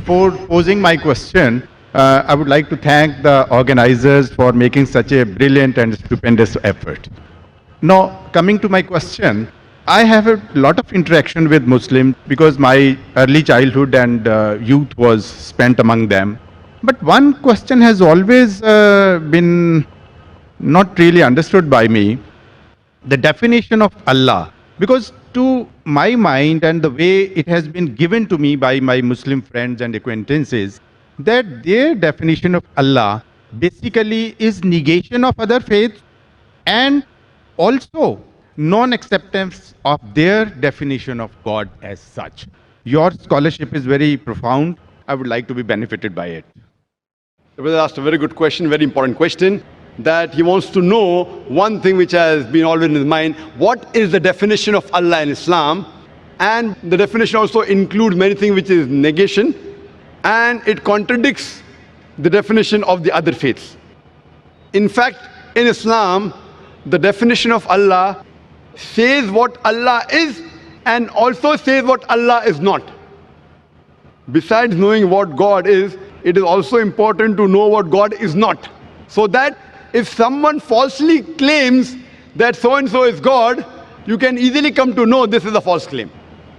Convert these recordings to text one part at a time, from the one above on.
Before posing my question, I would like to thank the organizers for making such a brilliant and stupendous effort. Now, coming to my question, I have a lot of interaction with Muslims because my early childhood and youth was spent among them. But one question has always been not really understood by me, the definition of Allah. Because to my mind and the way it has been given to me by my Muslim friends and acquaintances, that their definition of Allah basically is negation of other faiths and also non-acceptance of their definition of God as such. Your scholarship is very profound. I would like to be benefited by it. The brother asked a very good question, very important question, that he wants to know one thing which has been always in his mind: what is the definition of Allah in Islam? And the definition also includes many things which is negation, and it contradicts the definition of the other faiths. In fact, in Islam, the definition of Allah says what Allah is and also says what Allah is not. Besides knowing what God is, it is also important to know what God is not. So that if someone falsely claims that so-and-so is God, you can easily come to know this is a false claim.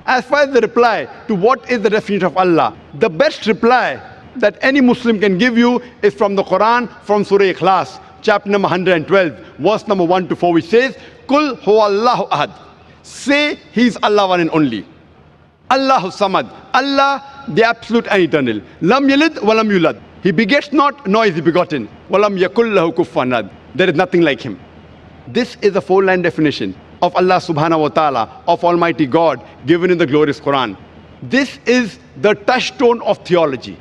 As far as the reply to what is the definition of Allah, the best reply that any Muslim can give you is from the Quran, from Surah Ikhlas, chapter number 112, verse number 1 to 4, which says, Kul huwallahu ahad. Say He is Allah one and only. Allahu samad. Allah, the absolute and eternal. Lam yalid wa lam yulad. He begets not, nor is he begotten. Walam yakul lahu kufuwan ahad. There is nothing like him. This is a four-line definition of Allah subhanahu wa ta'ala, of Almighty God, given in the glorious Quran. This is the touchstone of theology.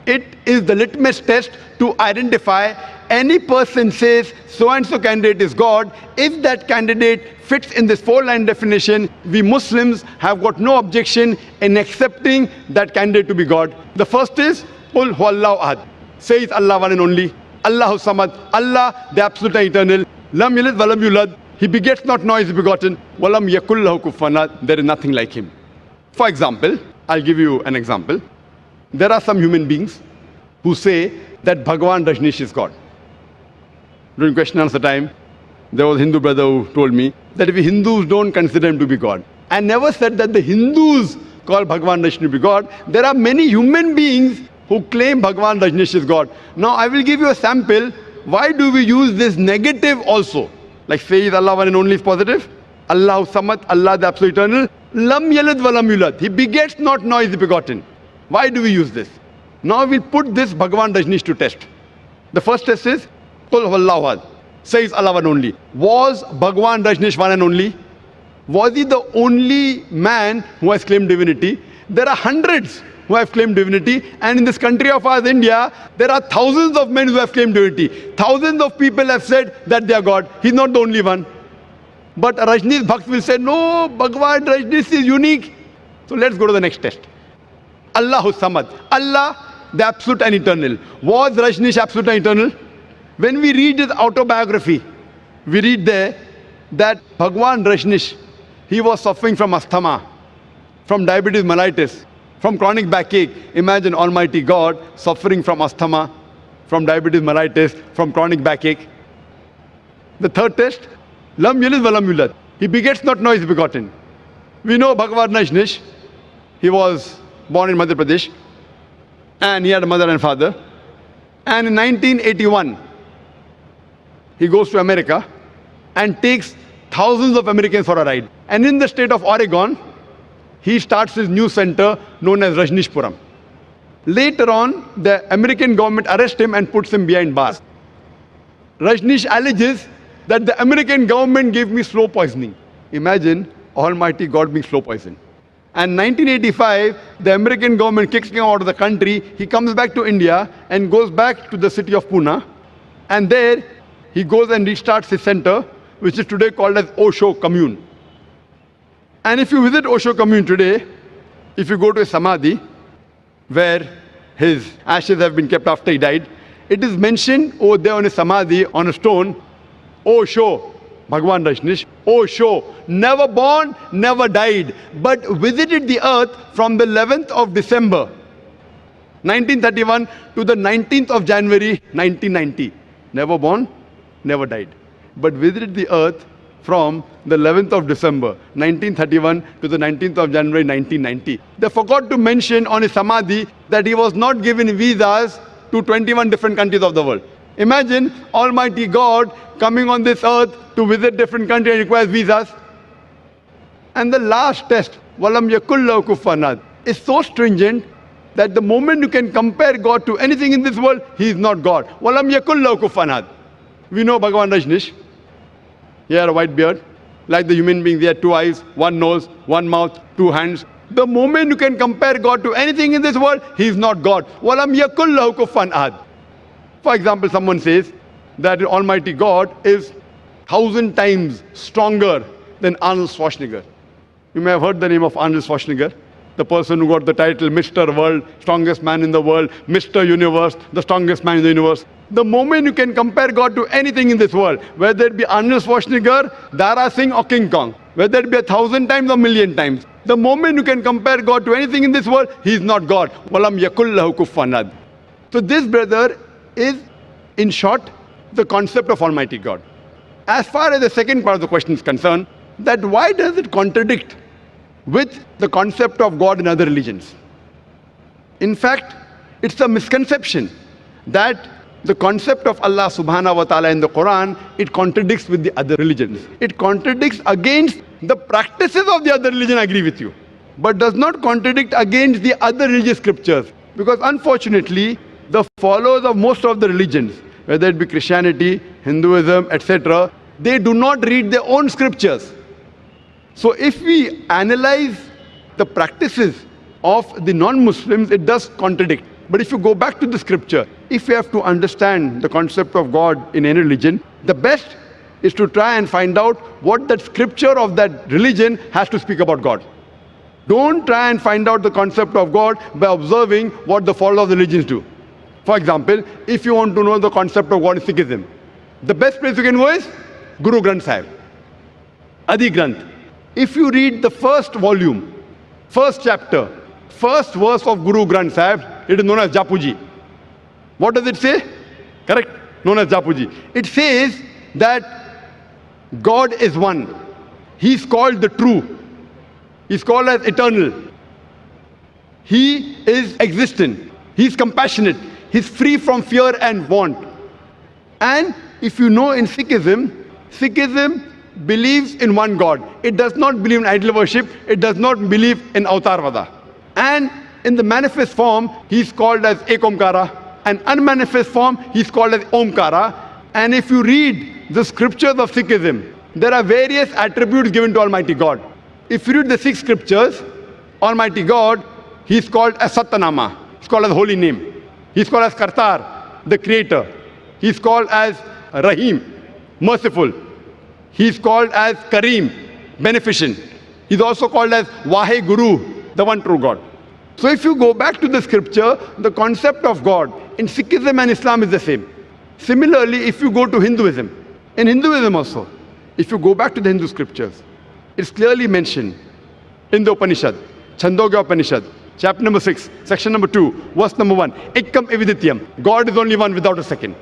It is the litmus test to identify any person says so-and-so candidate is God. If that candidate fits in this four-line definition, we Muslims have got no objection in accepting that candidate to be God. The first is, Qul huwallahu ahad. Say it's Allah one and only. Allahu samad. Allah, the absolute and eternal. Lam yalid wa lam yulad. He begets not, nor is he begotten. Walam yakul lahu kufuwan ahad. There is nothing like him. For example, I'll give you an example. There are some human beings who say that Bhagwan Rajneesh is God. During question and answer time, there was a Hindu brother who told me that if Hindus don't consider him to be God, I never said that the Hindus call Bhagwan Rajneesh to be God. There are many human beings who claim Bhagwan Rajneesh is God. Now I will give you a sample. Why do we use this negative also? Like say is Allah one and only is positive. Allahu samad, Allah the absolute eternal. Lam yalid wa lam yulad. He begets not, nor is he begotten. Why do we use this? Now we'll put this Bhagwan Rajneesh to test. The first test is, Qul huwallahu ahad. Says Allah one only. Was Bhagwan Rajneesh one and only? Was he the only man who has claimed divinity? There are hundreds who have claimed divinity, and in this country of ours, India, there are thousands of men who have claimed divinity. Thousands of people have said that they are God. He's not the only one. But Rajneesh Bhakt will say, no, Bhagwan Rajneesh is unique. So let's go to the next test. Allahu samad. Allah, the absolute and eternal. Was Rajneesh absolute and eternal? When we read his autobiography, we read there that Bhagwan Rajneesh, he was suffering from asthma, from diabetes mellitus, from chronic backache. Imagine Almighty God suffering from asthma, from diabetes mellitus, from chronic backache. The third test, Lam yalid wa lam yulad. He begets not, nor is begotten. We know Bhagwan Rajneesh, he was born in Madhya Pradesh, and he had a mother and father. And in 1981, he goes to America and takes thousands of Americans for a ride. And in the state of Oregon, he starts his new center known as Rajneeshpuram. Later on, the American government arrests him and puts him behind bars. Rajneesh alleges that the American government gave me slow poisoning. Imagine Almighty God being slow poisoned. And 1985, the American government kicks him out of the country. He comes back to India and goes back to the city of Pune. And there, he goes and restarts his center, which is today called as Osho Commune. And if you visit Osho Commune today, if you go to a samadhi, where his ashes have been kept after he died, it is mentioned over there on a samadhi, on a stone, Osho, Bhagwan Rajneesh, Osho, never born, never died, but visited the earth from the 11th of December 1931 to the 19th of January 1990. Never born, never died. But visited the earth from the 11th of December 1931 to the 19th of January 1990. They forgot to mention on his samadhi that he was not given visas to 21 different countries of the world. Imagine Almighty God coming on this earth to visit different countries and requires visas. And the last test, Walam Yakullahu Kufuwan Ahad, is so stringent that the moment you can compare God to anything in this world, he is not God. Walam Yakullahu Kufuwan Ahad. We know Bhagavan Rajneesh. He had a white beard. Like the human being, he had two eyes, one nose, one mouth, two hands. The moment you can compare God to anything in this world, he is not God. Walam Yakullahu Kufuwan Ahad. For example, someone says that Almighty God is 1,000 times stronger than Arnold Schwarzenegger. You may have heard the name of Arnold Schwarzenegger, the person who got the title Mr. World, strongest man in the world, Mr. Universe, the strongest man in the universe. The moment you can compare God to anything in this world, whether it be Arnold Schwarzenegger, Dara Singh or King Kong, whether it be 1,000 times or 1,000,000 times, the moment you can compare God to anything in this world, he is not God. Walam Yakullahu Kufuwan Ahad. So this, brother, is, in short, the concept of Almighty God. As far as the second part of the question is concerned, that why does it contradict with the concept of God in other religions? In fact, it's a misconception that the concept of Allah subhanahu wa ta'ala in the Quran, it contradicts with the other religions. It contradicts against the practices of the other religion, I agree with you, but does not contradict against the other religious scriptures. Because unfortunately, the followers of most of the religions, whether it be Christianity, Hinduism, etc., they do not read their own scriptures. So if we analyze the practices of the non-Muslims, it does contradict. But if you go back to the scripture, if you have to understand the concept of God in any religion, the best is to try and find out what that scripture of that religion has to speak about God. Don't try and find out the concept of God by observing what the followers of the religions do. For example, if you want to know the concept of God in Sikhism, the best place you can go is Guru Granth Sahib, Adi Granth. If you read the first volume, first chapter, first verse of Guru Granth Sahib, it is known as Japuji. What does it say? Correct? Known as Japuji. It says that God is one. He is called the true. He is called as eternal. He is existent. He is compassionate. He is free from fear and want. And if you know, in Sikhism, Sikhism believes in one God. It does not believe in idol worship. It does not believe in Avatarvada. And in the manifest form, he is called as Ek Omkara. And unmanifest form, he is called as Omkara. And if you read the scriptures of Sikhism, there are various attributes given to Almighty God. If you read the 6 scriptures, Almighty God, he is called as Sattanama. He is called as holy name. He is called as Kartar, the creator. He is called as Rahim, merciful. He is called as Kareem, beneficent. He is also called as Vahe Guru, the one true God. So if you go back to the scripture, the concept of God in Sikhism and Islam is the same. Similarly, if you go to Hinduism, in Hinduism also, if you go back to the Hindu scriptures, it's clearly mentioned in the Upanishad, Chandogya Upanishad, chapter number 6, section number 2, verse number 1, Ekam Evidityam, God is only one without a second.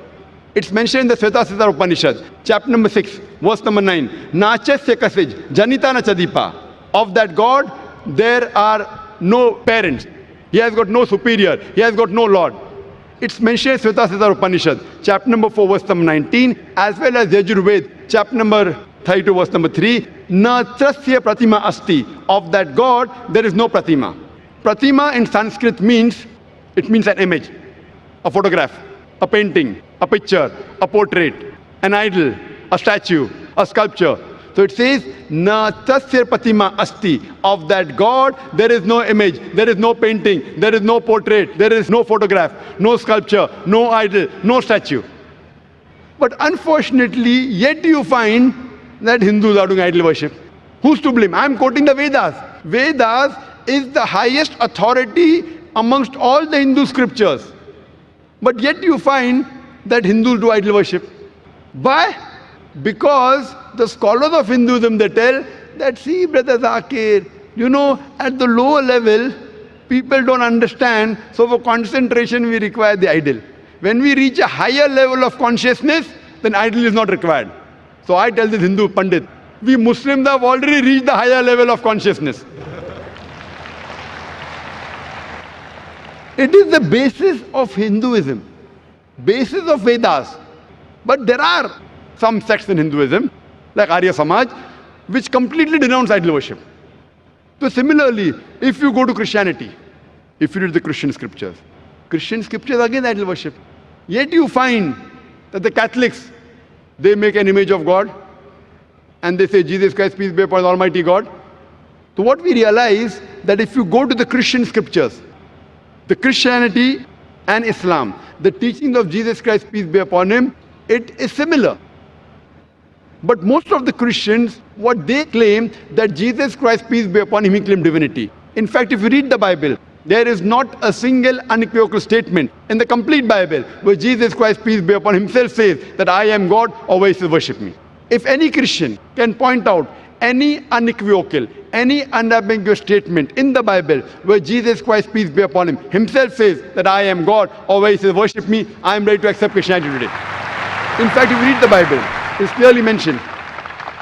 It's mentioned in the Svetasastra Upanishad, chapter number 6, verse number 9, Nachasya Kasij, Janita Nachadipa. Of that God, there are no parents. He has got no superior. He has got no Lord. It's mentioned in Svetasastra Upanishad, chapter number 4, verse number 19, as well as Yajurved, chapter number 32, verse number 3, Na trasya pratima asti. Of that God, there is no pratima. Pratima in Sanskrit means, it means an image, a photograph, a painting, a picture, a portrait, an idol, a statue, a sculpture. So it says, Na tasya pratima asti. Of that God, there is no image, there is no painting, there is no portrait, there is no photograph, no sculpture, no idol, no statue. But unfortunately, yet you find that Hindus are doing idol worship. Who's to blame? I'm quoting the Vedas. Vedas is the highest authority amongst all the Hindu scriptures. But yet you find that Hindus do idol worship. Why? Because the scholars of Hinduism, they tell that, see, Brother Zakir, you know, at the lower level, People don't understand, so for concentration we require the idol. When we reach a higher level of consciousness, then idol is not required. So I tell this Hindu Pandit, we Muslims have already reached the higher level of consciousness. It is the basis of Hinduism, basis of Vedas. But there are some sects in Hinduism, like Arya Samaj, which completely denounce idol worship. So similarly, if you go to Christianity, if you read the Christian scriptures again idol worship. Yet you find that the Catholics, they make an image of God and they say Jesus Christ, peace be upon Almighty God. So what we realize that if you go to the Christian scriptures, the Christianity and Islam, the teachings of Jesus Christ, peace be upon him, it is similar. But most of the Christians, what they claim, that Jesus Christ, peace be upon him, he claimed divinity. In fact, if you read the Bible, there is not a single unequivocal statement in the complete Bible where Jesus Christ, peace be upon him, himself says that I am God, always worship me. If any Christian can point out any unequivocal, any unambiguous statement in the Bible where Jesus Christ, peace be upon him, himself says that I am God, always worship me, I am ready to accept Christianity today. In fact, if you read the Bible, it's clearly mentioned.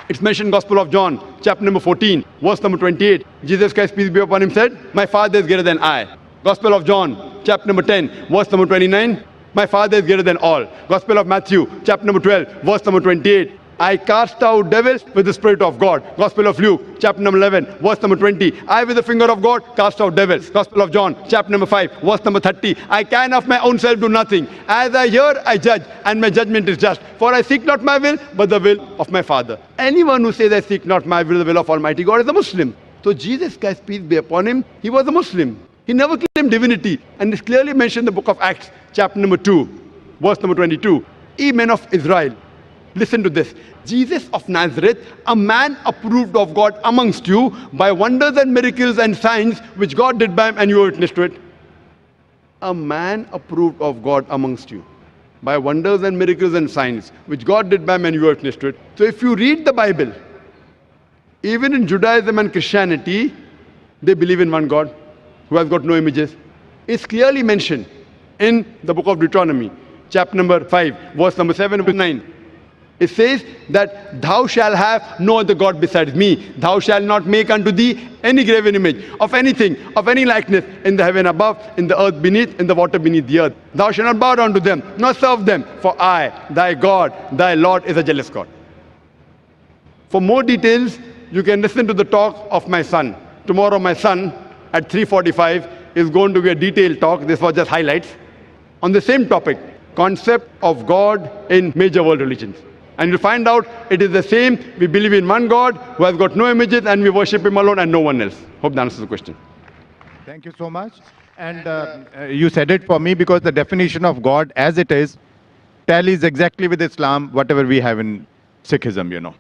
It's mentioned in Gospel of John, chapter number 14, verse number 28. Jesus Christ, peace be upon him, said, my Father is greater than I. Gospel of John, chapter number 10, verse number 29. My Father is greater than all. Gospel of Matthew, chapter number 12, verse number 28. I cast out devils with the Spirit of God. Gospel of Luke, chapter number 11, verse number 20. I with the finger of God cast out devils. Gospel of John, chapter number 5, verse number 30. I can of my own self do nothing. As I hear, I judge, and my judgment is just. For I seek not my will, but the will of my Father. Anyone who says I seek not my will, the will of Almighty God, is a Muslim. So Jesus Christ, peace be upon him, he was a Muslim. He never claimed divinity. And it's clearly mentioned in the book of Acts, chapter number 2, verse number 22. Ye men of Israel, listen to this. Jesus of Nazareth, a man approved of God amongst you by wonders and miracles and signs which God did by him, and you were witness to it. A man approved of God amongst you by wonders and miracles and signs which God did by him, and you were witness to it. So if you read the Bible, even in Judaism and Christianity, they believe in one God who has got no images. It's clearly mentioned in the book of Deuteronomy, chapter number 5, verse number 7 to 9. It says that thou shalt have no other God besides me. Thou shalt not make unto thee any graven image of anything, of any likeness in the heaven above, in the earth beneath, in the water beneath the earth. Thou shalt not bow down to them, nor serve them. For I, thy God, thy Lord, is a jealous God. For more details, you can listen to the talk of my son. Tomorrow my son at 3:45 is going to be a detailed talk. This was just highlights on the same topic, concept of God in major world religions. And you'll find out it is the same. We believe in one God who has got no images, and we worship him alone and no one else. Hope that answers the question. Thank you so much. And you said it for me because the definition of God as it is tallies exactly with Islam, whatever we have in Sikhism,